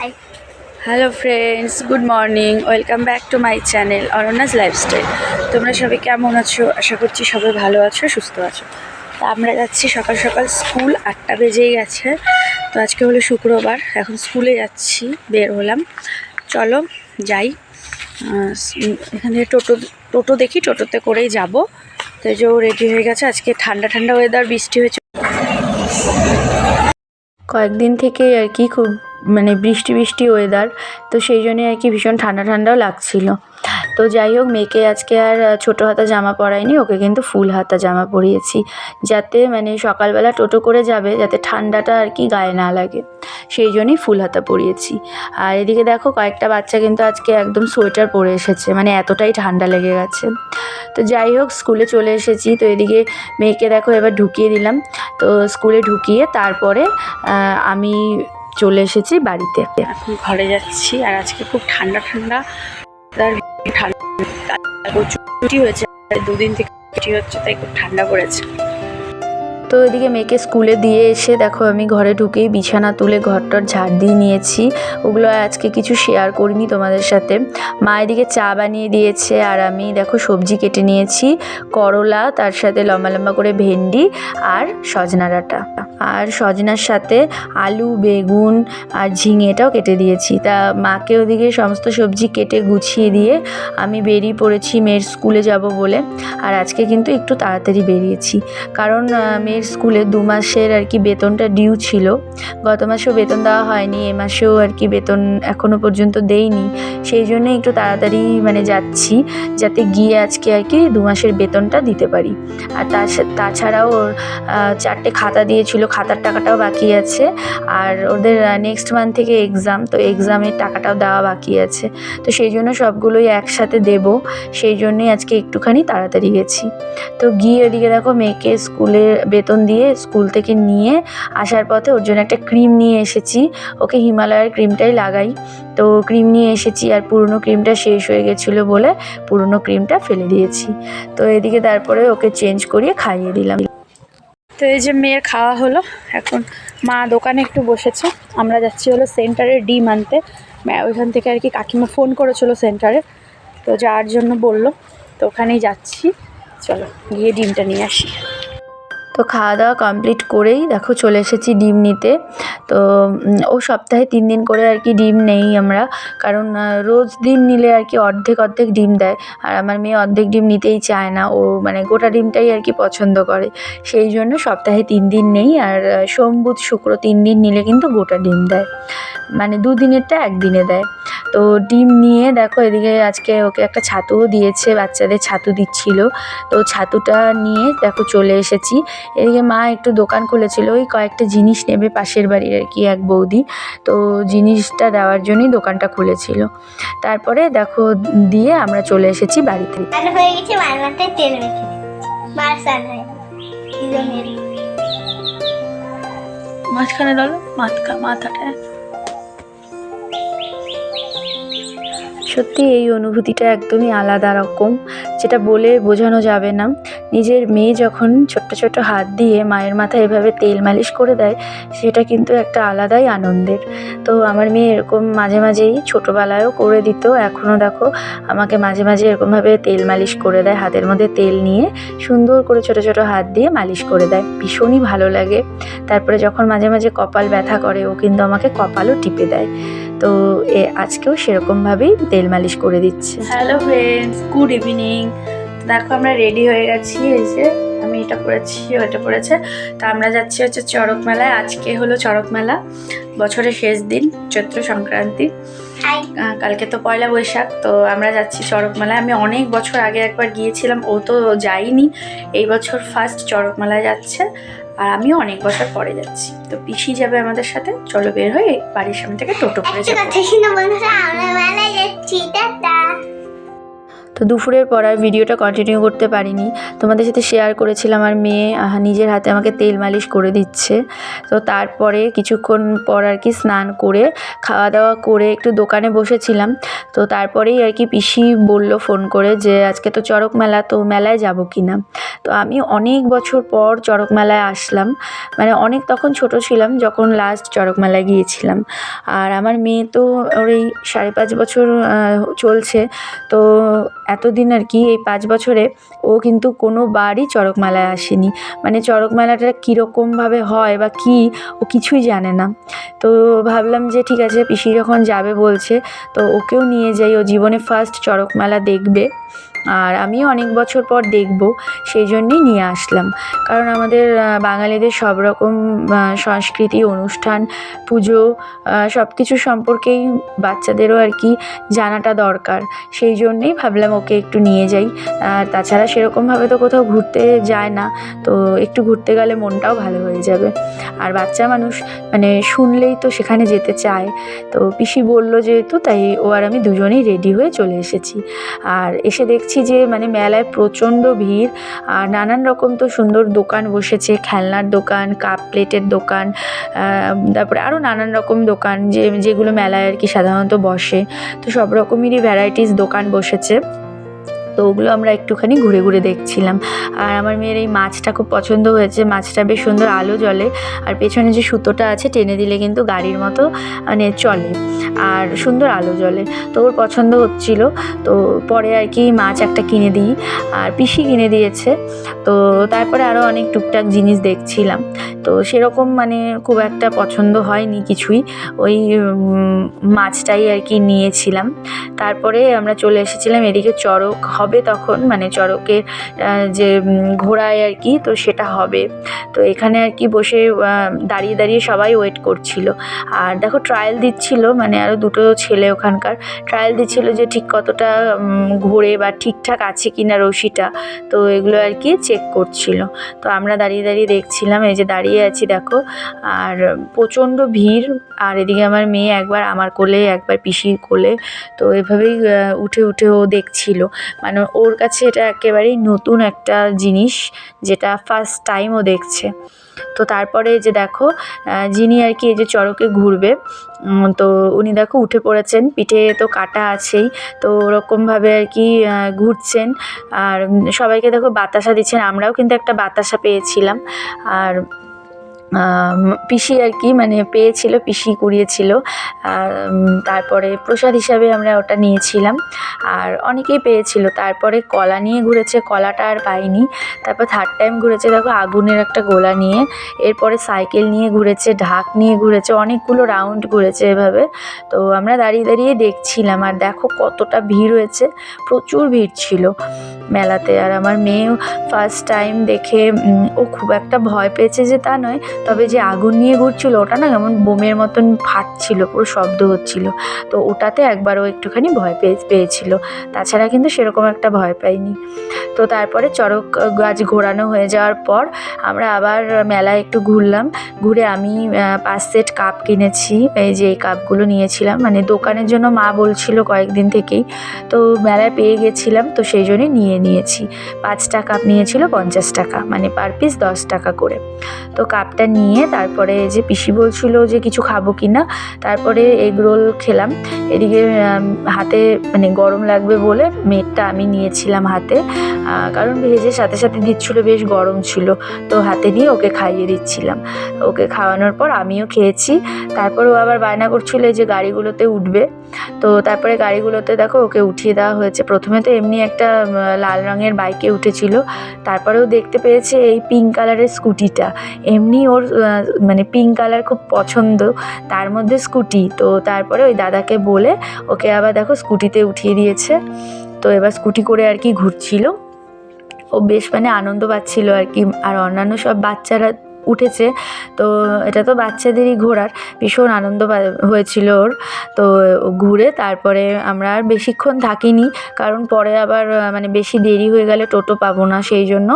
Hi hello friends, good morning. Welcome back to my channel অনন্যাস lifestyle. তোমরা সবাই কেমন আছো? আশা করছি সবাই ভালো আছো, সুস্থ আছো। তা আমরা যাচ্ছি সকাল সকাল, স্কুল 8টা বেজেই গেছে। তো আজকে হলো শুক্রবার, এখন স্কুলে যাচ্ছি, বের হলাম। চলো যাই। এখান থেকে টোটো দেখি, টোটোতে করেই যাব। তো এই যে রেডি হয়ে গেছে। আজকে ঠান্ডা ঠান্ডা ওয়েদার, বৃষ্টি হয়েছে কয়েকদিন থেকে আর কি, খুব বৃষ্টি বৃষ্টি ওয়েদার। তো সেই জন্যে আর কি ভীষণ ঠান্ডা ঠান্ডাও লাগছিল। তো যাই হোক, মেয়েকে আজকে আর ছোটো হাতা জামা পরাইনি, ওকে কিন্তু ফুল হাতা জামা পরিয়েছি, যাতে সকালবেলা টোটো করে যাবে, যাতে ঠান্ডাটা আর কি গায়ে না লাগে, সেই জন্যই ফুল হাতা পরিয়েছি। আর এদিকে দেখো, কয়েকটা বাচ্চা কিন্তু আজকে একদম সোয়েটার পরে এসেছে, এতটাই ঠান্ডা লেগে গেছে। তো যাই হোক, স্কুলে চলে এসেছি। তো এদিকে মেয়েকে দেখো এবার ঢুকিয়ে দিলাম। তো স্কুলে ঢুকিয়ে তারপরে আমি চলে এসেছি বাড়িতে। এখন ঘরে যাচ্ছি। আর আজকে খুব ঠান্ডা ঠান্ডা ছুটি হয়েছে, 2 দিন থেকে ছুটি হচ্ছে, তাই খুব ঠান্ডা পড়েছে। তো এদিকে মেয়েকে স্কুলে দিয়ে এসে দেখো, আমি ঘরে ঢুকেই বিছানা তুলে ঘরটর ঝাড় দিয়ে নিয়েছি। ওগুলো আজকে কিছু শেয়ার করিনি তোমাদের সাথে। মা এদিকে চা বানিয়ে দিয়েছে, আর আমি দেখো সবজি কেটে নিয়েছি, করলা, তার সাথে লম্বা লম্বা করে ভেন্ডি আর সজনা ডাঁটা, আর সজনার সাথে আলু, বেগুন আর ঝিঙেটাও কেটে দিয়েছি। তা মাকে ওদিকে সমস্ত সবজি কেটে গুছিয়ে দিয়ে আমি বেরিয়ে পড়েছি মেয়ের স্কুলে যাব বলে। আর আজকে কিন্তু একটু তাড়াতাড়ি বেরিয়েছি, কারণ মেয়ের স্কুলে 2 মাসের আর কি বেতনটা ডিউ ছিল। গত মাসেও বেতন দেওয়া হয়নি, এ মাসেও আর কি বেতন এখনও পর্যন্ত দেইনি। সেই জন্যে একটু তাড়াতাড়ি যাচ্ছি, যাতে গিয়ে আজকে আর কি 2 মাসের বেতনটা দিতে পারি। আর তাছাড়াও ওর 4টে খাতা দিয়েছিল, খাতার টাকাটাও বাকি আছে। আর ওদের নেক্সট মান্থ থেকে এক্সাম, তো এক্সামের টাকাটাও দেওয়া বাকি আছে। তো সেই জন্য সবগুলোই একসাথে দেব, সেই জন্যই আজকে একটুখানি তাড়াতাড়ি গেছি। তো গিয়ে ওদিকে দেখো, মেয়েকে স্কুলে বেতন দিয়ে স্কুল থেকে নিয়ে আসার পথে ওর জন্য একটা ক্রিম নিয়ে এসেছি। ওকে হিমালয়ের ক্রিমটাই লাগাই, তো ক্রিম নিয়ে এসেছি। আর পুরনো ক্রিমটা শেষ হয়ে গেছিলো বলে পুরনো ক্রিমটা ফেলে দিয়েছি। তো এদিকে তারপরে ওকে চেঞ্জ করিয়ে খাইয়ে দিলাম। তো এই যে মেয়ের খাওয়া হলো। এখন মা দোকানে একটু বসেছে, আমরা যাচ্ছি হলো সেন্টারে ডিম আনতে। ওইখান থেকে আর কি কাকিমা ফোন করেছিল সেন্টারে, তো যাওয়ার জন্য বললো, তো ওখানেই যাচ্ছি। চলো গিয়ে ডিমটা নিয়ে আসি। তো খাওয়া দাওয়া কমপ্লিট করেই দেখো চলে এসেছি ডিম নিতে। তো ও সপ্তাহে 3 দিন করে আর কি ডিম নেই আমরা, কারণ রোজ ডিম নিলে আর কি অর্ধেক ডিম দেয়। আর আমার মেয়ে অর্ধেক ডিম নিতেই চায় না, ও গোটা ডিমটাই আর কি পছন্দ করে। সেই জন্য সপ্তাহে 3 দিন নেই। আর সোম, বুধ, শুক্র 3 দিন নিলে কিন্তু গোটা ডিম দেয়, 2 দিনেরটা 1 দিনে দেয়। তো ডিম নিয়ে দেখো, এদিকে আজকে ওকে একটা ছাতুও দিয়েছে, বাচ্চাদের ছাতু দিচ্ছিল। তো ছাতুটা নিয়ে দেখো চলে এসেছি। এদিকে মা একটু দোকান খুলেছিল, ওই কয়েকটা জিনিস নেবে পাশের বাড়ির আর কি এক বৌদি, তো জিনিসটা দেওয়ার জন্যই দোকানটা খুলেছিল। তারপরে দেখো দিয়ে আমরা চলে এসেছি বাড়িতে। মাঝখানে ডলো মাথাটা। সত্যি এই অনুভূতিটা একদমই আলাদা রকম, যেটা বলে বোঝানো যাবে না। নিজের মেয়ে যখন ছোট্ট ছোট্ট হাত দিয়ে মায়ের মাথায় এভাবে তেল মালিশ করে দেয়, সেটা কিন্তু একটা আলাদাই আনন্দের। তো আমার মেয়ে এরকম মাঝে মাঝেই ছোটোবেলায়ও করে দিত, এখনও দেখো আমাকে মাঝে মাঝে এরকমভাবে তেল মালিশ করে দেয়, হাতের মধ্যে তেল নিয়ে সুন্দর করে ছোটো ছোটো হাত দিয়ে মালিশ করে দেয়, ভীষণই ভালো লাগে। তারপরে যখন মাঝে মাঝে কপাল ব্যথা করে, ও কিন্তু আমাকে কপালও টিপে দেয়। তো আজকেও সেরকমভাবেই তেল মালিশ করে দিচ্ছে। Hello friends, good evening. দেখো আমরা রেডি হয়ে গেছি, এই যে আমি এটা পরেছি, ওটা পরেছে। তো আমরা যাচ্ছি হচ্ছে চড়ক মেলায়। আজকে হলো চড়ক মেলা, বছরের শেষ দিন, চৈত্র সংক্রান্তি। কালকে তো পয়লা বৈশাখ। তো আমরা যাচ্ছি চড়ক মেলায়। আমি অনেক বছর আগে একবার গিয়েছিলাম, ও তো যাইনি, এই বছর ফার্স্ট চড়ক মেলায় যাচ্ছে। আর আমিও অনেক বছর পরে যাচ্ছি। তো পিসি যাবে আমাদের সাথে, চলো বের হয়ে বাড়ির সামনে থেকে টোটো করে যাবো। তো দুপুরের পর আর ভিডিওটা কন্টিনিউ করতে পারিনি, তোমাদের সাথে শেয়ার করেছিলাম আর মেয়ে নিজের হাতে আমাকে তেল মালিশ করে দিচ্ছে। তো তারপরে কিছুক্ষণ পর আর কি স্নান করে খাওয়া দাওয়া করে একটু দোকানে বসেছিলাম। তো তারপরেই আর কি পিসি বলল ফোন করে যে আজকে তো চড়ক মেলা, তো মেলায় যাব কি না। তো আমি অনেক বছর পর চড়ক মেলায় আসলাম, মানে অনেক তখন ছোট ছিলাম যখন লাস্ট চড়ক মেলায় গিয়েছিলাম। আর আমার মেয়ে তো ওর এই 5.5 বছর চলছে। তো এতদিন আর কি এই 5 বছরে ও কিন্তু কোনোবারই চড়ক মেলায় আসেনি, মানে চড়ক মেলাটা কীরকমভাবে হয় বা কী ও কিছুই জানে না। তো ভাবলাম যে ঠিক আছে, পিসি যখন যাবে বলছে তো ওকেও নিয়ে যাই, ও জীবনে ফার্স্ট চড়ক মেলা দেখবে আর আমিও অনেক বছর পর দেখব, সেই জন্যেই নিয়ে আসলাম। কারণ আমাদের বাঙালিদের সব রকম সংস্কৃতি অনুষ্ঠান পুজো সব কিছু সম্পর্কেই বাচ্চাদেরও আর কি জানাটা দরকার, সেই জন্যেই ভাবলাম ওকে একটু নিয়ে যাই। আর তাছাড়া সেরকমভাবে তো কোথাও ঘুরতে যায় না, তো একটু ঘুরতে গেলে মনটাও ভালো হয়ে যাবে। আর বাচ্চা মানুষ মানে শুনলেই তো সেখানে যেতে চায়। তো পিসি বলল যেহেতু, তাই ও আর আমি দুজনেই রেডি হয়ে চলে এসেছি। আর এসে দেখছি যে মানে মেলায় প্রচণ্ড ভিড়, আর নানান রকম তো সুন্দর দোকান বসেছে, খেলনার দোকান, কাপ প্লেটের দোকান, তারপরে আরও নানান রকম দোকান যেগুলো মেলায় আর কি সাধারণত বসে। তো সব রকমেরই ভ্যারাইটিস দোকান বসেছে। তো ওগুলো আমরা একটুখানি ঘুরে ঘুরে দেখছিলাম। আর আমার মেয়ের এই মাছটা খুব পছন্দ হয়েছে, মাছটা বেশ সুন্দর আলো জ্বলে, আর পেছনে যে সুতোটা আছে টেনে দিলে কিন্তু গাড়ির মতো মানে চলে, আর সুন্দর আলো জ্বলে। তো ওর পছন্দ হচ্ছিল, তো পরে আর কি মাছ একটা কিনে দিই, আর পিসি কিনে দিয়েছে। তো তারপরে আরও অনেক টুকটাক জিনিস দেখছিলাম, তো সেরকম মানে খুব একটা পছন্দ হয়নি কিছুই, ওই মাছটাই আর কি নিয়েছিলাম। তারপরে আমরা চলে এসেছিলাম এদিকে, চড়ক হবে তখন, মানে চড়কের যে ঘোড়ায় আর কি, তো সেটা হবে। তো এখানে আর কি বসে দাঁড়িয়ে দাঁড়িয়ে সবাই ওয়েট করছিল। আর দেখো ট্রায়াল দিচ্ছিল, মানে আরও দুটো ছেলে ওখানকার ট্রায়াল দিচ্ছিল যে ঠিক কতটা ঘোরে বা ঠিকঠাক আছে কি না রশিটা, তো এগুলো আর কি চেক করছিল। তো আমরা দাঁড়িয়ে দাঁড়িয়ে দেখছিলাম, এই যে দাঁড়িয়ে আছি দেখো, আর প্রচণ্ড ভিড়। আর এদিকে আমার মেয়ে একবার আমার কোলে একবার পিসির কোলে, তো এভাবেই উঠে উঠে ও দেখছিল, মানে ওর কাছে এটা একেবারেই নতুন একটা জিনিস, যেটা ফার্স্ট টাইম ও দেখছে। তো তারপরে যে দেখো যিনি আর কি এই যে চড়কে ঘুরবে, তো উনি দেখো উঠে পড়েছেন, পিঠে তো কাটা আছেই, তো ওরকমভাবে আর কি ঘুরছেন। আর সবাইকে দেখো বাতাসা দিচ্ছেন, আমরাও কিন্তু একটা বাতাসা পেয়েছিলাম। আর পিসি আর কি মানে পেয়েছিল, পিসি কুড়িয়েছিল। তারপরে প্রসাদ হিসাবে আমরা ওটা নিয়েছিলাম, আর অনেকেই পেয়েছিল। তারপরে কলা নিয়ে ঘুরেছে, কলাটা আর পাইনি। তারপর থার্ড টাইম ঘুরেছে দেখো আগুনের একটা গোলা নিয়ে, এরপরে সাইকেল নিয়ে ঘুরেছে, ঢাক নিয়ে ঘুরেছে, অনেকগুলো রাউন্ড ঘুরেছে এভাবে। তো আমরা দাঁড়িয়ে দাঁড়িয়ে দেখছিলাম, আর দেখো কতটা ভিড় হয়েছে, প্রচুর ভিড় ছিল মেলাতে। আর আমার মেয়েও ফার্স্ট টাইম দেখে ও খুব একটা ভয় পেয়েছে যে তা নয়, তবে যে আগুন নিয়ে ঘুরছিল ওটা না কেমন বোমের মতন ফাটছিল, পুরো শব্দ হচ্ছিল, তো ওটাতে একবারও একটুখানি ভয় পেয়েছিল, তাছাড়া কিন্তু সেরকম একটা ভয় পাইনি। তো তারপরে চড়ক গাছ ঘোরানো হয়ে যাওয়ার পর আমরা আবার মেলায় একটু ঘুরলাম, ঘুরে আমি 5 সেট কাপ কিনেছি, এই যে এই কাপগুলো নিয়েছিলাম, মানে দোকানের জন্য মা বলছিল কয়েকদিন থেকেই, তো মেলায় পেয়ে গেছিলাম, তো সেই জন্যই নিয়েছি। 5টা কাপ নিয়েছিল 50 টাকা, মানে পার পিস 10 টাকা করে। তো কাপটা নিয়ে তারপরে যে পিসি বলছিল যে কিছু খাবো কি না, তারপরে এগ রোল খেলাম। এদিকে হাতে মানে গরম লাগবে বলে মেটটা আমি নিয়েছিলাম হাতে, কারণ ভেজে সাথে সাথে দিচ্ছিলো, বেশ গরম ছিল, তো হাতে নিয়ে ওকে খাইয়ে দিচ্ছিলাম। ওকে খাওয়ানোর পর আমিও খেয়েছি। তারপর ও আবার বায়না করছিল যে গাড়িগুলোতে উঠবে, তো তারপরে গাড়িগুলোতে দেখো ওকে উঠিয়ে দেওয়া হয়েছে। প্রথমে তো এমনি একটা লাল রঙের বাইকে উঠেছিল, তারপরেও দেখতে পেয়েছে এই পিঙ্ক কালারের স্কুটিটা, এমনি ওর মানে পিঙ্ক কালার খুব পছন্দ, তার মধ্যে স্কুটি। তো তারপরে ওই দাদাকে বলে ওকে আবার দেখো স্কুটিতে উঠিয়ে দিয়েছে। তো এবার স্কুটি করে আর কি ঘুরছিল, ও বেশ মানে আনন্দ পাচ্ছিল আর কি। আর অন্যান্য সব বাচ্চারা উঠেছে। তো এটা তো বাচ্চাদেরই ঘোরার, ভীষণ আনন্দ হয়েছিল ওর। তো ঘুরে তারপরে আমরা আর বেশিক্ষণ থাকিনি, কারণ পরে আবার মানে বেশি দেরি হয়ে গেলে টোটো পাবো না, সেই জন্য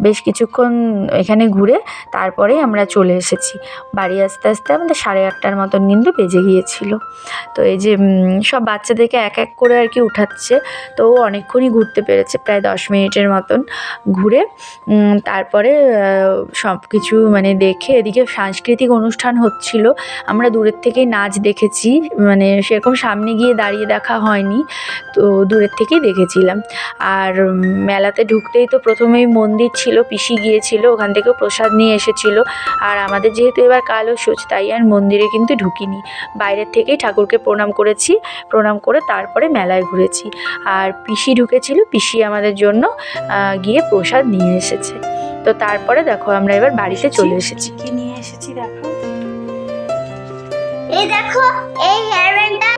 বেশ কিছুক্ষণ এখানে ঘুরে তারপরে আমরা চলে এসেছি। বাড়ি আসতে আসতে আমাদের 8:30টার মতন কিন্তু বেজে গিয়েছিল। তো এই যে সব বাচ্চাদেরকে এক এক করে আর কি উঠাচ্ছে। তো ও অনেকক্ষণই ঘুরতে পেরেছে, প্রায় 10 মিনিটের মতন ঘুরে তারপরে সব কিছু মানে দেখে, এদিকে সাংস্কৃতিক অনুষ্ঠান হচ্ছিল, আমরা দূরের থেকেই নাচ দেখেছি, মানে সেরকম সামনে গিয়ে দাঁড়িয়ে দেখা হয়নি, তো দূরের থেকেই দেখেছিলাম। আর মেলাতে ঢুকতেই তো প্রথমেই মন্দির ছিল, পিসি গিয়েছিল, ওখান থেকেও প্রসাদ নিয়ে এসেছিলো। আর আমাদের যেহেতু এবার কালসুচ, তাই আর মন্দিরে কিন্তু ঢুকিনি, বাইরের থেকেই ঠাকুরকে প্রণাম করেছি, প্রণাম করে তারপরে মেলায় ঘুরেছি। আর পিসি ঢুকেছিল, পিসি আমাদের জন্য গিয়ে প্রসাদ নিয়ে এসেছে। তো তারপরে দেখো আমরা এবার বাড়িতে চলে এসেছি। কি নিয়ে এসেছি দেখো, এই দেখো এই হেয়ার ব্যান্ডটা।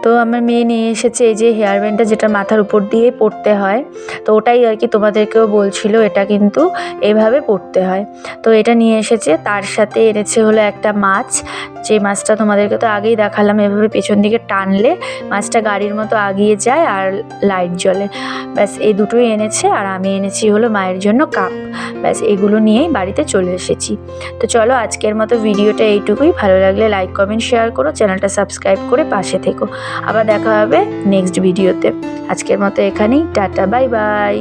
তো আমার মেয়ে নিয়ে এসেছে এই যে হেয়ার ব্যান্ডটা, যেটা মাথার উপর দিয়ে পরতে হয়। তো ওটাই আর কি তোমাদেরকেও বলছিল, এটা কিন্তু এভাবে পরতে হয়। তো এটা নিয়ে এসেছে, তার সাথে এনেছে হলো একটা মাছ, যে মাছটা তোমাদেরকে তো আগেই দেখালাম, এভাবে পেছন দিকে টানলে মাছটা গাড়ির মতো আগিয়ে যায় আর লাইট জ্বলে। ব্যাস এই দুটোই এনেছে। আর আমি এনেছি হলো মায়ের জন্য কাপ। ব্যাস এগুলো নিয়েই বাড়িতে চলে এসেছি। তো চলো আজকের মতো ভিডিওটা এইটুকুই। ভালো লাগলে লাইক কমেন্ট শেয়ার করো, চ্যানেলটা সাবস্ক্রাইব করে পাশে থেকো। আবার দেখা হবে নেক্সট ভিডিওতে। আজকের মতো এখানেই, টাটা, বাই বাই।